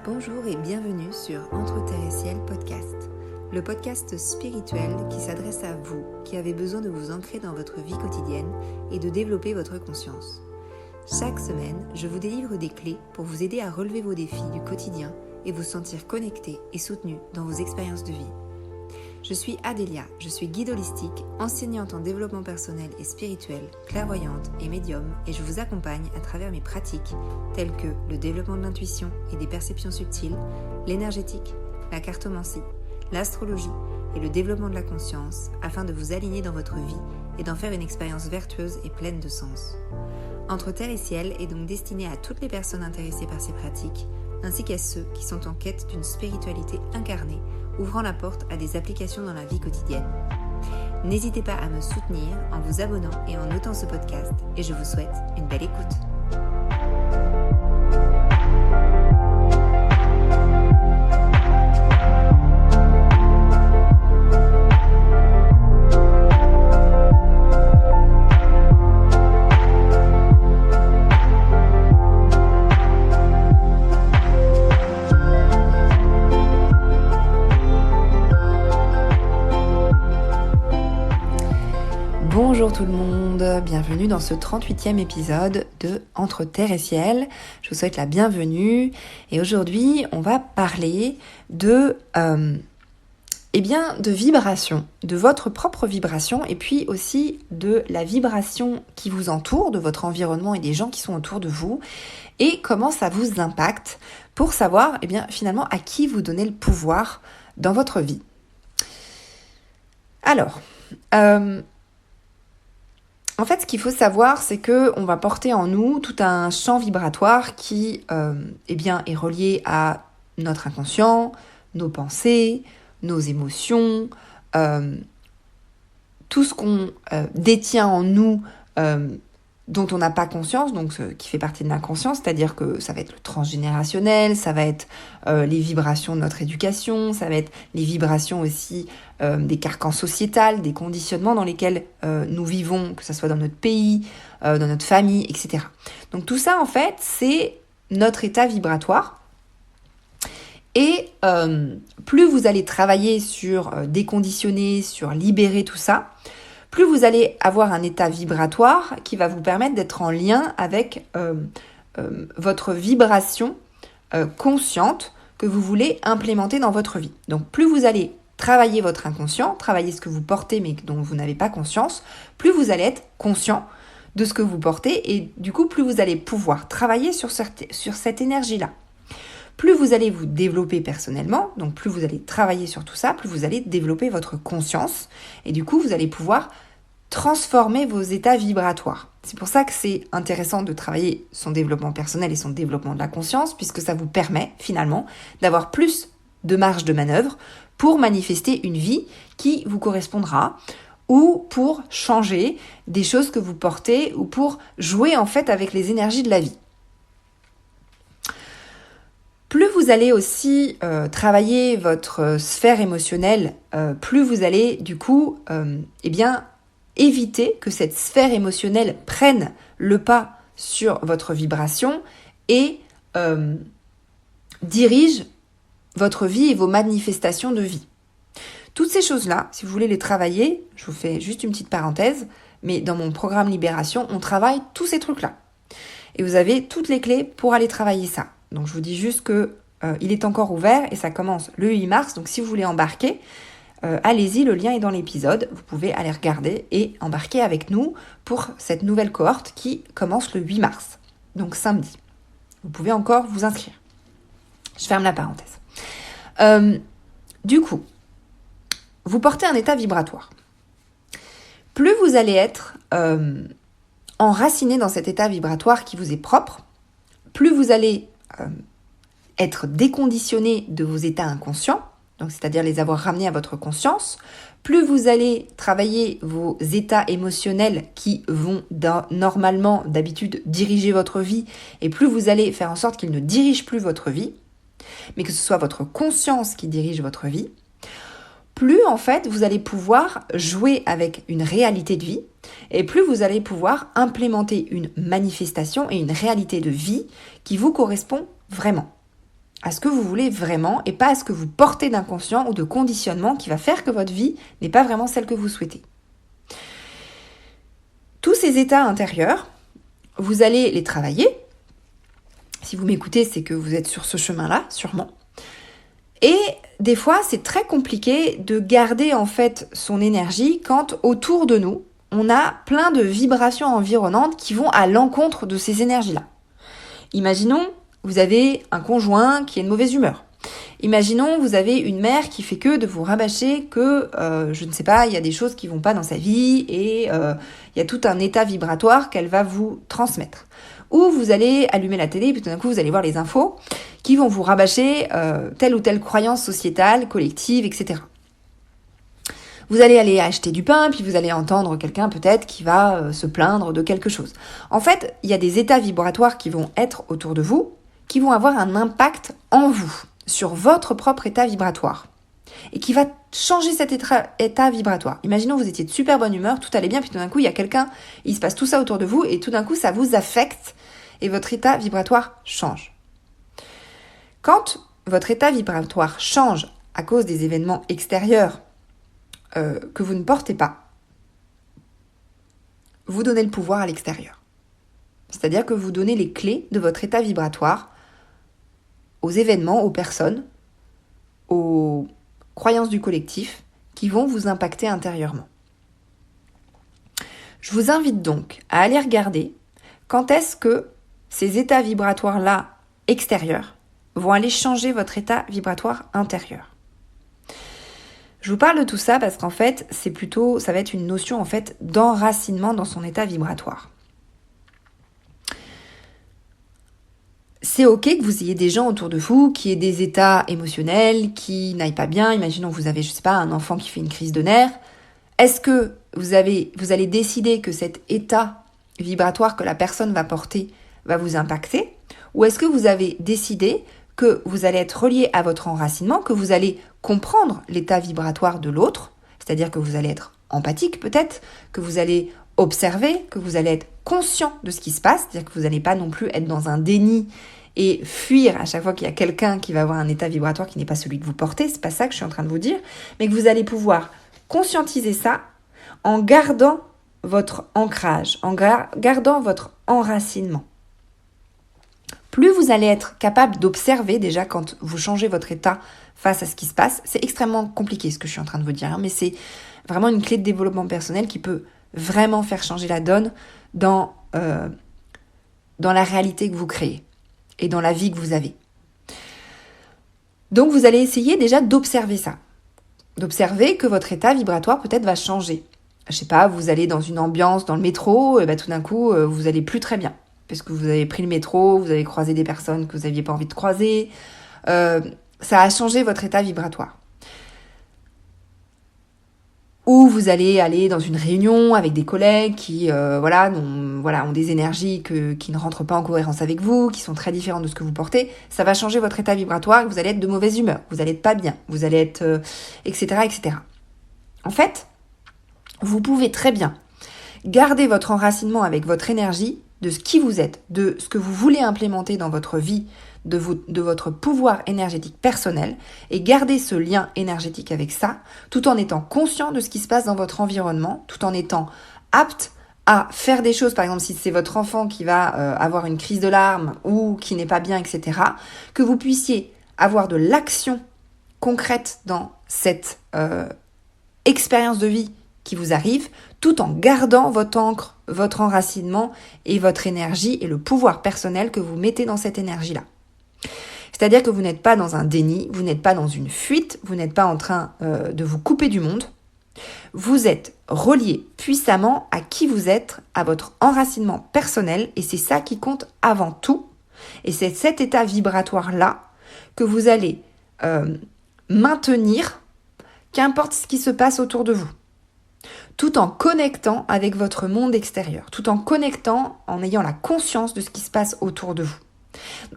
Bonjour et bienvenue sur Entre Terre et Ciel podcast, le podcast spirituel qui s'adresse à vous qui avez besoin de vous ancrer dans votre vie quotidienne et de développer votre conscience. Chaque semaine, je vous délivre des clés pour vous aider à relever vos défis du quotidien et vous sentir connecté et soutenu dans vos expériences de vie. Je suis Adélia, je suis guide holistique, enseignante en développement personnel et spirituel, clairvoyante et médium, et je vous accompagne à travers mes pratiques telles que le développement de l'intuition et des perceptions subtiles, l'énergétique, la cartomancie, l'astrologie et le développement de la conscience afin de vous aligner dans votre vie et d'en faire une expérience vertueuse et pleine de sens. Entre Terre et Ciel est donc destiné à toutes les personnes intéressées par ces pratiques, ainsi qu'à ceux qui sont en quête d'une spiritualité incarnée, ouvrant la porte à des applications dans la vie quotidienne. N'hésitez pas à me soutenir en vous abonnant et en notant ce podcast, et je vous souhaite une belle écoute. Bonjour tout le monde, bienvenue dans ce 38e épisode de Entre Terre et Ciel. Je vous souhaite la bienvenue et aujourd'hui on va parler de vibration, de votre propre vibration et puis aussi de la vibration qui vous entoure, de votre environnement et des gens qui sont autour de vous et comment ça vous impacte pour savoir finalement à qui vous donnez le pouvoir dans votre vie. Alors, en fait, ce qu'il faut savoir, c'est qu'on va porter en nous tout un champ vibratoire qui est relié à notre inconscient, nos pensées, nos émotions, tout ce qu'on détient en nous dont on n'a pas conscience, donc ce qui fait partie de l'inconscient, c'est-à-dire que ça va être le transgénérationnel, ça va être les vibrations de notre éducation, ça va être les vibrations aussi des carcans sociétals, des conditionnements dans lesquels nous vivons, que ce soit dans notre pays, dans notre famille, etc. Donc tout ça, en fait, c'est notre état vibratoire. Et plus vous allez travailler sur déconditionner, sur libérer tout ça, plus vous allez avoir un état vibratoire qui va vous permettre d'être en lien avec votre vibration consciente que vous voulez implémenter dans votre vie. Donc plus vous allez travailler votre inconscient, travailler ce que vous portez mais dont vous n'avez pas conscience, plus vous allez être conscient de ce que vous portez et du coup plus vous allez pouvoir travailler sur cette énergie-là. Plus vous allez vous développer personnellement, donc plus vous allez travailler sur tout ça, plus vous allez développer votre conscience et du coup vous allez pouvoir transformer vos états vibratoires. C'est pour ça que c'est intéressant de travailler son développement personnel et son développement de la conscience puisque ça vous permet finalement d'avoir plus de marge de manœuvre pour manifester une vie qui vous correspondra ou pour changer des choses que vous portez ou pour jouer en fait avec les énergies de la vie. Plus vous allez aussi travailler votre sphère émotionnelle, plus vous allez du coup éviter que cette sphère émotionnelle prenne le pas sur votre vibration et dirige votre vie et vos manifestations de vie. Toutes ces choses-là, si vous voulez les travailler, je vous fais juste une petite parenthèse, mais dans mon programme Libération, on travaille tous ces trucs-là. Et vous avez toutes les clés pour aller travailler ça. Donc je vous dis juste que il est encore ouvert et ça commence le 8 mars. Donc si vous voulez embarquer, allez-y, le lien est dans l'épisode. Vous pouvez aller regarder et embarquer avec nous pour cette nouvelle cohorte qui commence le 8 mars. Donc samedi. Vous pouvez encore vous inscrire. Je ferme la parenthèse. Du coup, vous portez un état vibratoire. Plus vous allez être enraciné dans cet état vibratoire qui vous est propre, plus vous allez être déconditionné de vos états inconscients, donc c'est-à-dire les avoir ramenés à votre conscience, plus vous allez travailler vos états émotionnels qui vont normalement, d'habitude, diriger votre vie, et plus vous allez faire en sorte qu'ils ne dirigent plus votre vie, mais que ce soit votre conscience qui dirige votre vie, plus en fait vous allez pouvoir jouer avec une réalité de vie et plus vous allez pouvoir implémenter une manifestation et une réalité de vie qui vous correspond vraiment, à ce que vous voulez vraiment et pas à ce que vous portez d'inconscient ou de conditionnement qui va faire que votre vie n'est pas vraiment celle que vous souhaitez. Tous ces états intérieurs, vous allez les travailler. Si vous m'écoutez, c'est que vous êtes sur ce chemin-là, sûrement. Et des fois, c'est très compliqué de garder en fait son énergie quand autour de nous, on a plein de vibrations environnantes qui vont à l'encontre de ces énergies-là. Imaginons, vous avez un conjoint qui est de mauvaise humeur. Imaginons, vous avez une mère qui fait que de vous rabâcher que, je ne sais pas, il y a des choses qui vont pas dans sa vie et il y a tout un état vibratoire qu'elle va vous transmettre. Ou vous allez allumer la télé et puis tout d'un coup vous allez voir les infos qui vont vous rabâcher telle ou telle croyance sociétale, collective, etc. Vous allez aller acheter du pain, puis vous allez entendre quelqu'un peut-être qui va se plaindre de quelque chose. En fait, il y a des états vibratoires qui vont être autour de vous, qui vont avoir un impact en vous, sur votre propre état vibratoire, et qui va changer cet état vibratoire. Imaginons vous étiez de super bonne humeur, tout allait bien, puis tout d'un coup il y a quelqu'un, il se passe tout ça autour de vous, et tout d'un coup ça vous affecte, et votre état vibratoire change. Quand votre état vibratoire change à cause des événements extérieurs que vous ne portez pas, vous donnez le pouvoir à l'extérieur. C'est-à-dire que vous donnez les clés de votre état vibratoire aux événements, aux personnes, aux croyances du collectif qui vont vous impacter intérieurement. Je vous invite donc à aller regarder quand est-ce que ces états vibratoires-là extérieurs vont aller changer votre état vibratoire intérieur. Je vous parle de tout ça parce qu'en fait, ça va être une notion en fait d'enracinement dans son état vibratoire. C'est ok que vous ayez des gens autour de vous qui aient des états émotionnels, qui n'aillent pas bien. Imaginons que vous avez, je sais pas, un enfant qui fait une crise de nerfs. Est-ce que vous allez décider que cet état vibratoire que la personne va porter va vous impacter? Ou est-ce que vous avez décidé que vous allez être relié à votre enracinement, que vous allez comprendre l'état vibratoire de l'autre, c'est-à-dire que vous allez être empathique peut-être, que vous allez observer, que vous allez être conscient de ce qui se passe, c'est-à-dire que vous n'allez pas non plus être dans un déni et fuir à chaque fois qu'il y a quelqu'un qui va avoir un état vibratoire qui n'est pas celui que vous portez, c'est pas ça que je suis en train de vous dire, mais que vous allez pouvoir conscientiser ça en gardant votre ancrage, en gardant votre enracinement. Plus vous allez être capable d'observer déjà quand vous changez votre état face à ce qui se passe, c'est extrêmement compliqué ce que je suis en train de vous dire, mais c'est vraiment une clé de développement personnel qui peut vraiment faire changer la donne dans la réalité que vous créez et dans la vie que vous avez. Donc vous allez essayer déjà d'observer ça, d'observer que votre état vibratoire peut-être va changer. Je sais pas, vous allez dans une ambiance dans le métro, et tout d'un coup vous allez plus très bien. Parce que vous avez pris le métro, vous avez croisé des personnes que vous n'aviez pas envie de croiser. Ça a changé votre état vibratoire. Ou vous allez aller dans une réunion avec des collègues qui ont des énergies qui ne rentrent pas en cohérence avec vous, qui sont très différentes de ce que vous portez. Ça va changer votre état vibratoire et vous allez être de mauvaise humeur, vous allez être pas bien, vous allez être... etc., etc. En fait, vous pouvez très bien garder votre enracinement avec votre énergie de ce qui vous êtes, de ce que vous voulez implémenter dans votre vie, de votre pouvoir énergétique personnel, et garder ce lien énergétique avec ça, tout en étant conscient de ce qui se passe dans votre environnement, tout en étant apte à faire des choses, par exemple si c'est votre enfant qui va avoir une crise de larmes ou qui n'est pas bien, etc., que vous puissiez avoir de l'action concrète dans cette expérience de vie qui vous arrive, tout en gardant votre ancre, votre enracinement et votre énergie et le pouvoir personnel que vous mettez dans cette énergie-là. C'est-à-dire que vous n'êtes pas dans un déni, vous n'êtes pas dans une fuite, vous n'êtes pas en train de vous couper du monde. Vous êtes relié puissamment à qui vous êtes, à votre enracinement personnel, et c'est ça qui compte avant tout. Et c'est cet état vibratoire-là que vous allez maintenir, qu'importe ce qui se passe autour de vous, tout en connectant avec votre monde extérieur, tout en connectant, en ayant la conscience de ce qui se passe autour de vous.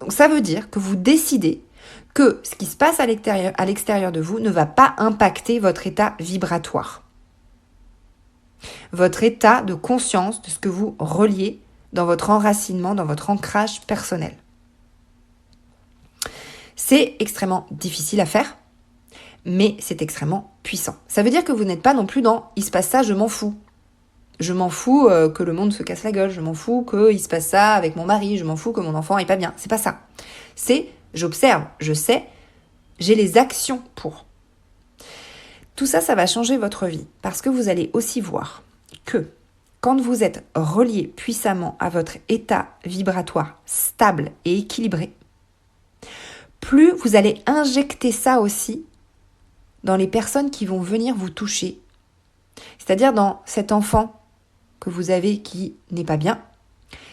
Donc ça veut dire que vous décidez que ce qui se passe à l'extérieur de vous ne va pas impacter votre état vibratoire. votre état de conscience de ce que vous reliez dans votre enracinement, dans votre ancrage personnel. C'est extrêmement difficile à faire, mais c'est extrêmement puissant. Ça veut dire que vous n'êtes pas non plus dans « il se passe ça, je m'en fous ». Je m'en fous que le monde se casse la gueule, je m'en fous qu'il se passe ça avec mon mari, je m'en fous que mon enfant est pas bien. C'est pas ça. C'est j'observe, je sais, j'ai les actions pour. Tout ça, ça va changer votre vie parce que vous allez aussi voir que quand vous êtes relié puissamment à votre état vibratoire stable et équilibré, plus vous allez injecter ça aussi dans les personnes qui vont venir vous toucher. C'est-à-dire dans cet enfant que vous avez qui n'est pas bien,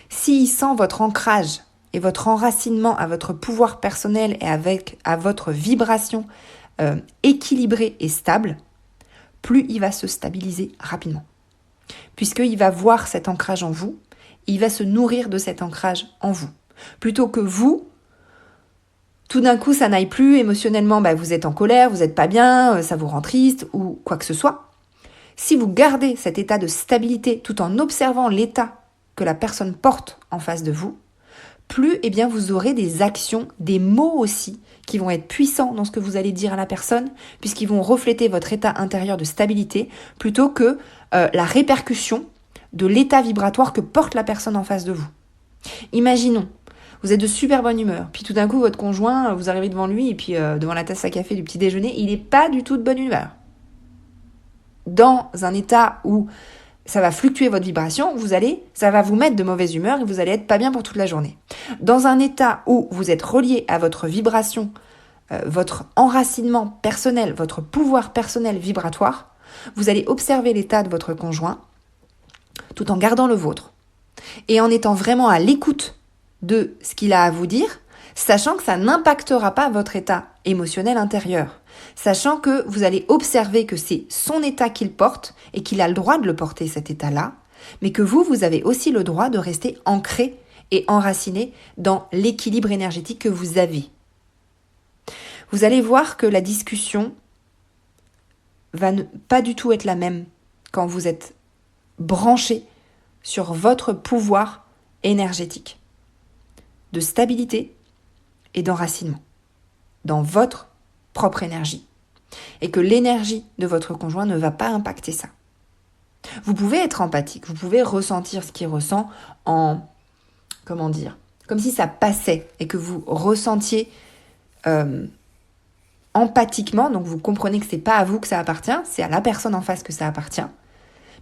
s'il sent votre ancrage et votre enracinement à votre pouvoir personnel et à votre vibration équilibrée et stable, plus il va se stabiliser rapidement. Puisqu'il va voir cet ancrage en vous, il va se nourrir de cet ancrage en vous. Plutôt que vous, tout d'un coup ça n'aille plus, émotionnellement vous êtes en colère, vous n'êtes pas bien, ça vous rend triste ou quoi que ce soit. Si vous gardez cet état de stabilité tout en observant l'état que la personne porte en face de vous, plus vous aurez des actions, des mots aussi qui vont être puissants dans ce que vous allez dire à la personne, puisqu'ils vont refléter votre état intérieur de stabilité plutôt que la répercussion de l'état vibratoire que porte la personne en face de vous. Imaginons, vous êtes de super bonne humeur, puis tout d'un coup votre conjoint, vous arrivez devant lui et puis devant la tasse à café du petit déjeuner, il n'est pas du tout de bonne humeur. Dans un état où ça va fluctuer votre vibration, ça va vous mettre de mauvaise humeur et vous allez être pas bien pour toute la journée. Dans un état où vous êtes relié à votre vibration, votre enracinement personnel, votre pouvoir personnel vibratoire, vous allez observer l'état de votre conjoint tout en gardant le vôtre et en étant vraiment à l'écoute de ce qu'il a à vous dire, sachant que ça n'impactera pas votre état émotionnel intérieur. Sachant que vous allez observer que c'est son état qu'il porte et qu'il a le droit de le porter, cet état-là, mais que vous avez aussi le droit de rester ancré et enraciné dans l'équilibre énergétique que vous avez. Vous allez voir que la discussion va pas du tout être la même quand vous êtes branché sur votre pouvoir énergétique de stabilité et d'enracinement dans votre propre énergie. Et que l'énergie de votre conjoint ne va pas impacter ça. Vous pouvez être empathique, vous pouvez ressentir ce qu'il ressent comme si ça passait et que vous ressentiez empathiquement, donc vous comprenez que c'est pas à vous que ça appartient, c'est à la personne en face que ça appartient,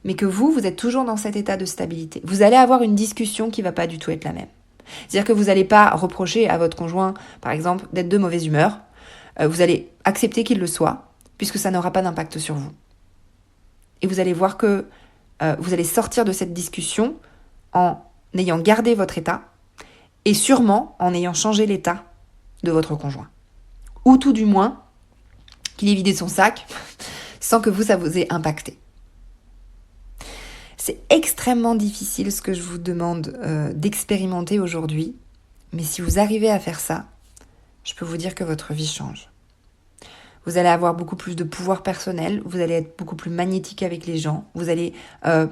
mais que vous êtes toujours dans cet état de stabilité. Vous allez avoir une discussion qui va pas du tout être la même. C'est-à-dire que vous n'allez pas reprocher à votre conjoint, par exemple, d'être de mauvaise humeur. Vous allez accepter qu'il le soit, puisque ça n'aura pas d'impact sur vous. Et vous allez voir que vous allez sortir de cette discussion en ayant gardé votre état, et sûrement en ayant changé l'état de votre conjoint. Ou tout du moins, qu'il ait vidé son sac, sans que ça vous ait impacté. C'est extrêmement difficile ce que je vous demande d'expérimenter aujourd'hui, mais si vous arrivez à faire ça, je peux vous dire que votre vie change. Vous allez avoir beaucoup plus de pouvoir personnel, vous allez être beaucoup plus magnétique avec les gens, vous allez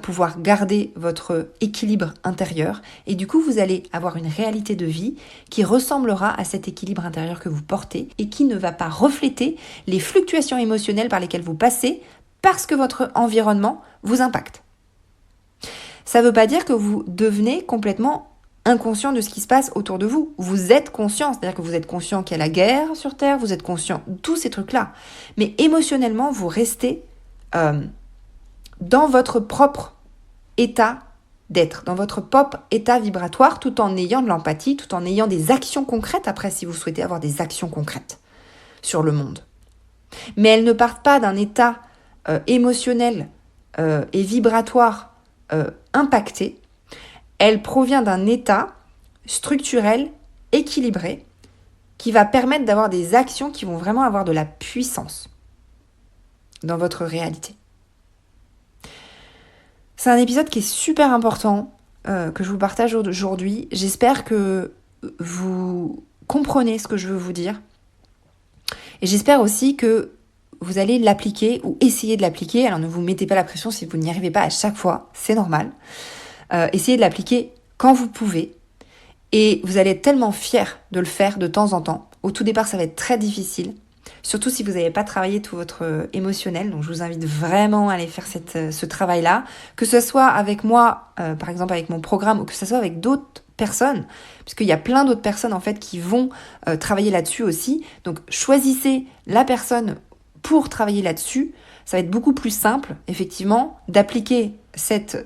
pouvoir garder votre équilibre intérieur et du coup vous allez avoir une réalité de vie qui ressemblera à cet équilibre intérieur que vous portez et qui ne va pas refléter les fluctuations émotionnelles par lesquelles vous passez parce que votre environnement vous impacte. Ça ne veut pas dire que vous devenez complètement inconscient de ce qui se passe autour de vous. Vous êtes conscient, c'est-à-dire que vous êtes conscient qu'il y a la guerre sur Terre, vous êtes conscient de tous ces trucs-là. Mais émotionnellement, vous restez dans votre propre état d'être, dans votre propre état vibratoire, tout en ayant de l'empathie, tout en ayant des actions concrètes, après si vous souhaitez avoir des actions concrètes sur le monde. Mais elles ne partent pas d'un état émotionnel et vibratoire impacté. Elle provient d'un état structurel, équilibré, qui va permettre d'avoir des actions qui vont vraiment avoir de la puissance dans votre réalité. C'est un épisode qui est super important, que je vous partage aujourd'hui. J'espère que vous comprenez ce que je veux vous dire. Et j'espère aussi que vous allez l'appliquer ou essayer de l'appliquer. Alors ne vous mettez pas la pression si vous n'y arrivez pas à chaque fois, c'est normal. Essayez de l'appliquer quand vous pouvez et vous allez être tellement fiers de le faire de temps en temps. Au tout départ, ça va être très difficile, surtout si vous n'avez pas travaillé tout votre émotionnel. Donc je vous invite vraiment à aller faire ce travail-là, que ce soit avec moi, par exemple avec mon programme, ou que ce soit avec d'autres personnes, puisqu'il y a plein d'autres personnes en fait qui vont travailler là-dessus aussi. Donc choisissez la personne pour travailler là-dessus. Ça va être beaucoup plus simple, effectivement, d'appliquer cet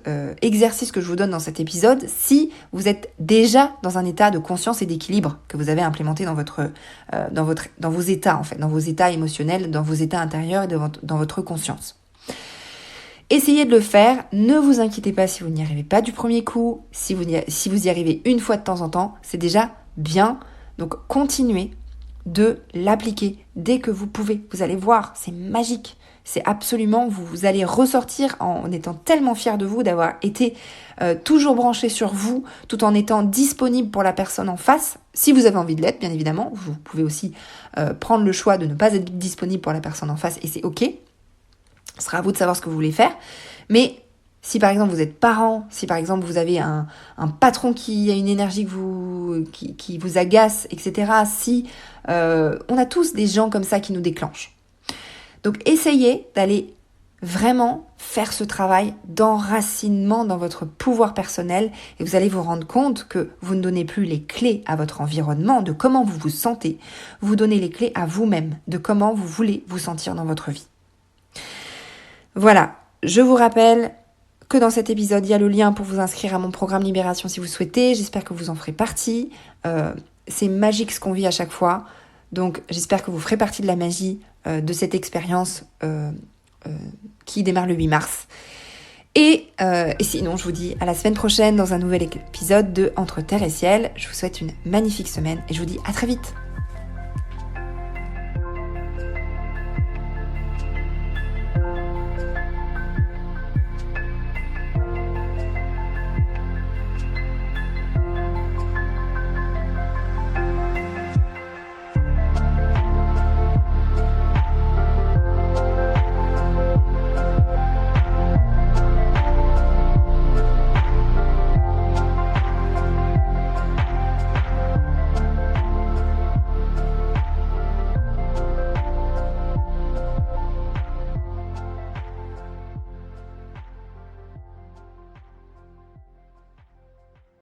exercice que je vous donne dans cet épisode si vous êtes déjà dans un état de conscience et d'équilibre que vous avez implémenté dans vos états, en fait, dans vos états émotionnels, dans vos états intérieurs et dans votre conscience. Essayez de le faire, ne vous inquiétez pas si vous n'y arrivez pas du premier coup, si vous y arrivez une fois de temps en temps, c'est déjà bien. Donc continuez de l'appliquer dès que vous pouvez. Vous allez voir, c'est magique. C'est absolument, vous allez ressortir en étant tellement fier de vous, d'avoir été toujours branché sur vous, tout en étant disponible pour la personne en face. Si vous avez envie de l'être, bien évidemment, vous pouvez aussi prendre le choix de ne pas être disponible pour la personne en face et c'est ok. Ce sera à vous de savoir ce que vous voulez faire. Mais si par exemple vous êtes parent, si par exemple vous avez un patron qui a une énergie qui vous agace, etc. Si on a tous des gens comme ça qui nous déclenchent. Donc essayez d'aller vraiment faire ce travail d'enracinement dans votre pouvoir personnel et vous allez vous rendre compte que vous ne donnez plus les clés à votre environnement de comment vous vous sentez, vous donnez les clés à vous-même de comment vous voulez vous sentir dans votre vie. Voilà, je vous rappelle que dans cet épisode, il y a le lien pour vous inscrire à mon programme Libération si vous souhaitez. J'espère que vous en ferez partie. C'est magique ce qu'on vit à chaque fois. Donc j'espère que vous ferez partie de la magie de cette expérience qui démarre le 8 mars. Et sinon, je vous dis à la semaine prochaine dans un nouvel épisode de Entre Terre et Ciel. Je vous souhaite une magnifique semaine et je vous dis à très vite.